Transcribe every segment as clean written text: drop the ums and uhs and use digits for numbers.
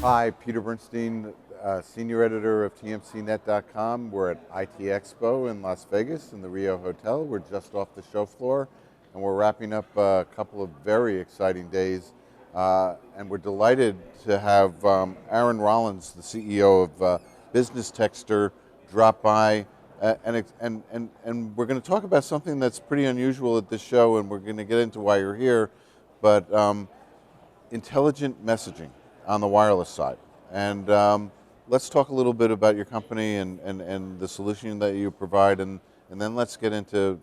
Hi, Peter Bernstein, Senior Editor of TMCnet.com. We're at ITEXPO in Las Vegas in the Rio Hotel. We're just off the show floor, and we're wrapping up a couple of very exciting days. And we're delighted to have Aaron Rollins, the CEO of Business Texter, drop by. And we're going to talk about something that's pretty unusual at this show, and we're going to get into why you're here, but intelligent messaging on the wireless side. And let's talk a little bit about your company and the solution that you provide, and then let's get into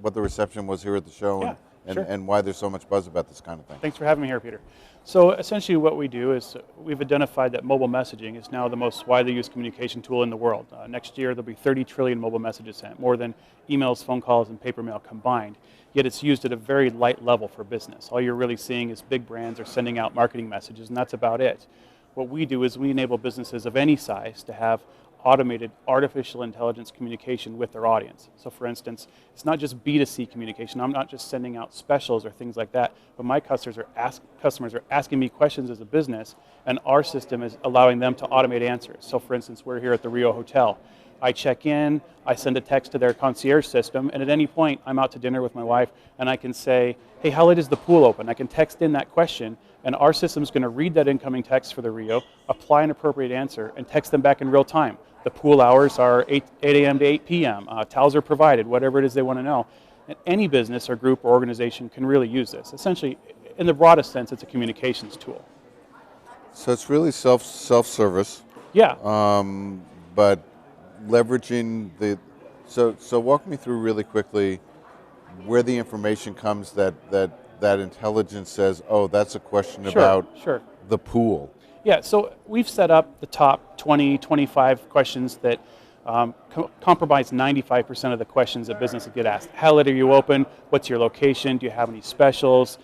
what the reception was here at the show and why there's so much buzz about this kind of thing. Thanks for having me here, Peter. So essentially what we do is we've identified that mobile messaging is now the most widely used communication tool in the world. Next year there'll be 30 trillion mobile messages sent, more than emails, phone calls, and paper mail combined. Yet it's used at a very light level for business. All you're really seeing is big brands are sending out marketing messages, and that's about it. What we do is we enable businesses of any size to have automated artificial intelligence communication with their audience. So for instance, it's not just B2C communication. I'm not just sending out specials or things like that, but my customers are asking me questions as a business, and our system is allowing them to automate answers. So for instance, we're here at the Rio Hotel. I check in, I send a text to their concierge system, and at any point I'm out to dinner with my wife and I can say, hey, how late is the pool open? I can text in that question, and our system is going to read that incoming text for the Rio, apply an appropriate answer, and text them back in real time. The pool hours are 8 a.m. to 8 p.m. Towels are provided, whatever it is they want to know. And any business or group or organization can really use this. Essentially, in the broadest sense, it's a communications tool. So it's really self-service. Yeah. But leveraging the, so walk me through really quickly where the information comes that intelligence says, oh, that's a question about the pool. Yeah, so we've set up the top 20, 25 questions that comprise 95% of the questions that businesses get asked. How late are you open? What's your location? Do you have any specials?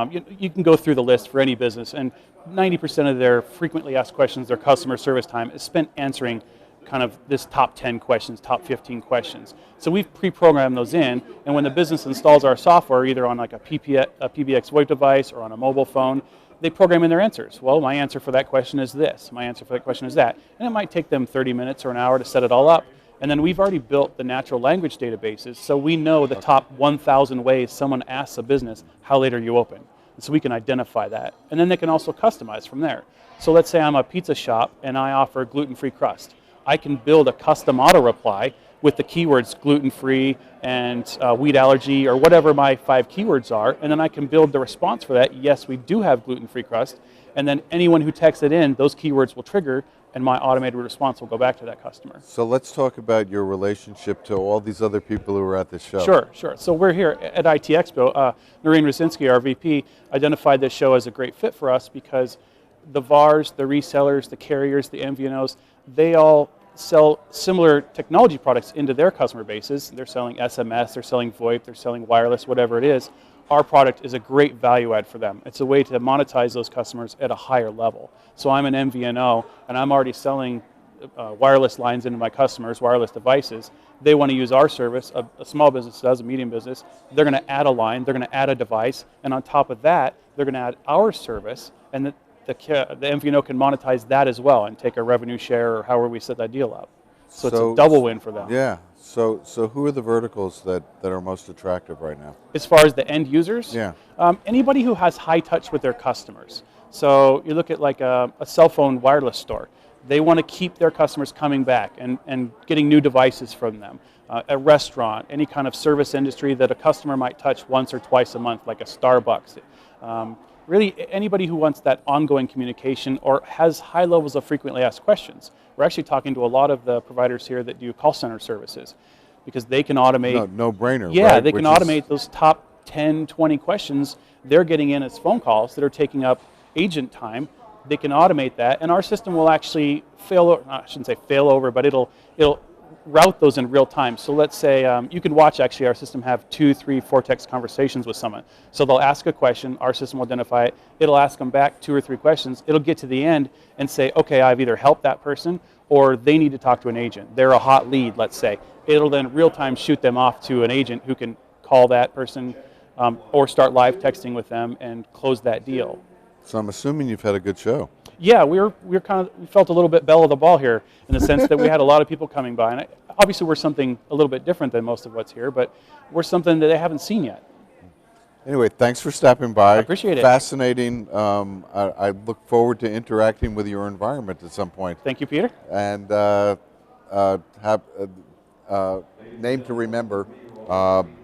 You can go through the list for any business, and 90% of their frequently asked questions, their customer service time, is spent answering kind of this top 10 questions, top 15 questions. So we've pre-programmed those in, and when the business installs our software, either on like a PBX VoIP device or on a mobile phone, they program in their answers. Well, my answer for that question is this. My answer for that question is that. And it might take them 30 minutes or an hour to set it all up. And then we've already built the natural language databases, so we know the top 1,000 ways someone asks a business, how late are you open? And so we can identify that. And then they can also customize from there. So let's say I'm a pizza shop and I offer gluten-free crust. I can build a custom auto reply with the keywords gluten-free and wheat allergy or whatever my 5 keywords are, and then I can build the response for that. Yes, we do have gluten-free crust, and then anyone who texts it in, those keywords will trigger, and my automated response will go back to that customer. So let's talk about your relationship to all these other people who are at this show. Sure. So we're here at ITEXPO. Noreen Rosinski, our VP, identified this show as a great fit for us because the VARs, the resellers, the carriers, the MVNOs, they all sell similar technology products into their customer bases. They're selling SMS, they're selling VoIP, they're selling wireless, whatever it is. Our product is a great value add for them. It's a way to monetize those customers at a higher level. So I'm an MVNO and I'm already selling wireless lines into my customers, wireless devices. They want to use our service, a small business does, a medium business. They're going to add a line, they're going to add a device, and on top of that, they're going to add our service, and the MVNO can monetize that as well and take a revenue share or however we set that deal up. So it's a double win for them. Yeah. So who are the verticals that are most attractive right now? As far as the end users? Yeah. Anybody who has high touch with their customers. So you look at like a cell phone wireless store. They want to keep their customers coming back and getting new devices from them. A restaurant, any kind of service industry that a customer might touch once or twice a month, like a Starbucks. Really, anybody who wants that ongoing communication or has high levels of frequently asked questions. We're actually talking to a lot of the providers here that do call center services because they can automate. No brainer. Yeah, right? they can automate those top 10, 20 questions they're getting in as phone calls that are taking up agent time. They can automate that, and our system will actually I shouldn't say fail over, but it'll route those in real time. So let's say you can watch actually our system have 2, 3, 4 text conversations with someone. So they'll ask a question, our system will identify it, it'll ask them back 2 or 3 questions, it'll get to the end and say, okay, I've either helped that person or they need to talk to an agent. They're a hot lead, let's say. It'll then real time shoot them off to an agent who can call that person or start live texting with them and close that deal. So I'm assuming you've had a good show. Yeah, we felt a little bit belle of the ball here in the sense that we had a lot of people coming by, and obviously we're something a little bit different than most of what's here, but we're something that they haven't seen yet. Anyway, thanks for stopping by. I appreciate it. Fascinating. I look forward to interacting with your environment at some point. Thank you, Peter. And have name to remember,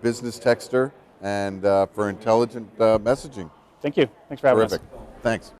business texter, and for intelligent messaging. Thank you. Thanks for having us. Terrific. Thanks.